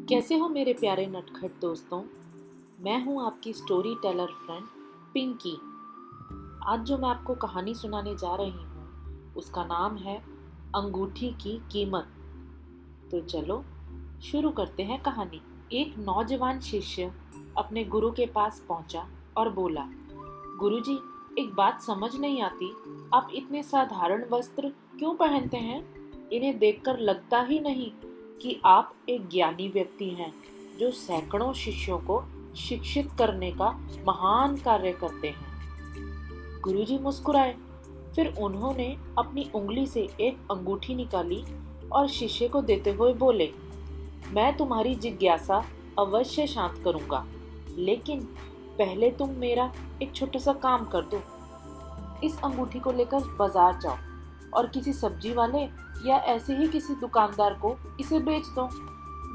कैसे हो मेरे प्यारे नटखट दोस्तों। मैं हूं आपकी स्टोरी टेलर फ्रेंड पिंकी। आज जो मैं आपको कहानी सुनाने जा रही हूं उसका नाम है अंगूठी की कीमत। तो चलो शुरू करते हैं कहानी। एक नौजवान शिष्य अपने गुरु के पास पहुंचा और बोला, गुरुजी, एक बात समझ नहीं आती, आप इतने साधारण वस्त्र क्यों पहनते हैं? इन्हें देखकर लगता ही नहीं कि आप एक ज्ञानी व्यक्ति हैं जो सैकड़ों शिष्यों को शिक्षित करने का महान कार्य करते हैं। गुरुजी मुस्कुराए। फिर उन्होंने अपनी उंगली से एक अंगूठी निकाली और शिष्य को देते हुए बोले, मैं तुम्हारी जिज्ञासा अवश्य शांत करूंगा, लेकिन पहले तुम मेरा एक छोटा सा काम कर दो। इस अंगूठी को लेकर बाजार जाओ और किसी सब्जी वाले या ऐसे ही किसी दुकानदार को इसे बेच दो।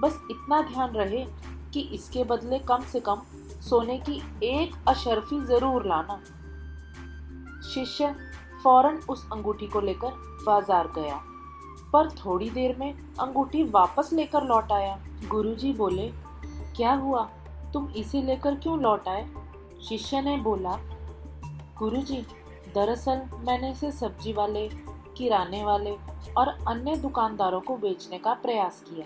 बस इतना ध्यान रहे कि इसके बदले कम से कम सोने की एक अशर्फी जरूर लाना। शिष्य फौरन उस अंगूठी को लेकर बाजार गया, पर थोड़ी देर में अंगूठी वापस लेकर लौट आया। गुरुजी बोले, क्या हुआ, तुम इसे लेकर क्यों लौट आए? शिष्य ने बोला, गुरुजी, दरअसल मैंने इसे सब्जी वाले, किराने वाले और अन्य दुकानदारों को बेचने का प्रयास किया,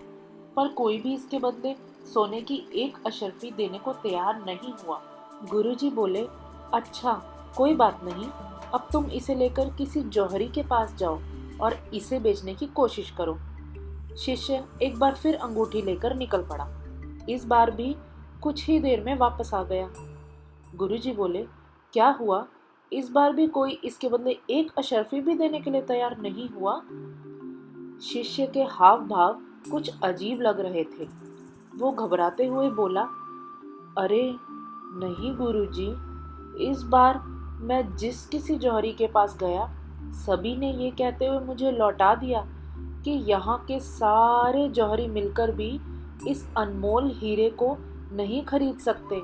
पर कोई भी इसके बदले सोने की एक अशर्फी देने को तैयार नहीं हुआ। गुरुजी बोले, अच्छा कोई बात नहीं, अब तुम इसे लेकर किसी जौहरी के पास जाओ और इसे बेचने की कोशिश करो। शिष्य एक बार फिर अंगूठी लेकर निकल पड़ा। इस बार भी कुछ ही देर में वापस आ गया। गुरुजी बोले, क्या हुआ, इस बार भी कोई इसके बदले एक अशर्फी भी देने के लिए तैयार नहीं हुआ? शिष्य के हाव भाव कुछ अजीब लग रहे थे। वो घबराते हुए बोला, अरे नहीं गुरुजी, इस बार मैं जिस किसी जौहरी के पास गया, सभी ने ये कहते हुए मुझे लौटा दिया कि यहाँ के सारे जौहरी मिलकर भी इस अनमोल हीरे को नहीं खरीद सकते।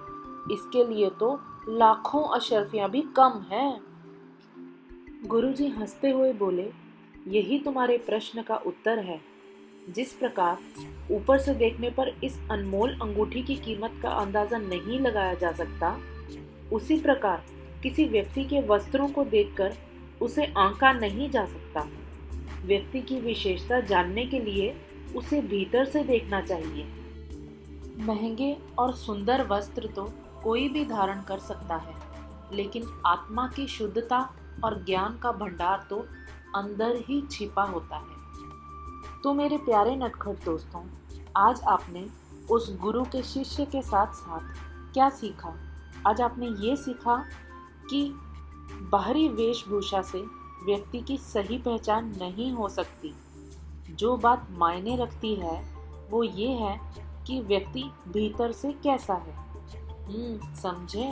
इसके लिए तो लाखों अशर्फियां भी कम हैं। गुरुजी हंसते हुए बोले, यही तुम्हारे प्रश्न का उत्तर है। जिस प्रकार ऊपर से देखने पर इस अनमोल अंगूठी की कीमत का अंदाजा नहीं लगाया जा सकता, उसी प्रकार किसी व्यक्ति के वस्त्रों को देखकर उसे आंका नहीं जा सकता। व्यक्ति की विशेषता जानने के लिए उसे भीतर से देखना चाहिए। महंगे और सुंदर वस्त्र तो कोई भी धारण कर सकता है, लेकिन आत्मा की शुद्धता और ज्ञान का भंडार तो अंदर ही छिपा होता है। तो मेरे प्यारे नटखट दोस्तों, आज आपने उस गुरु के शिष्य के साथ साथ क्या सीखा? आज आपने ये सीखा कि बाहरी वेशभूषा से व्यक्ति की सही पहचान नहीं हो सकती। जो बात मायने रखती है वो ये है कि व्यक्ति भीतर से कैसा है। समझे?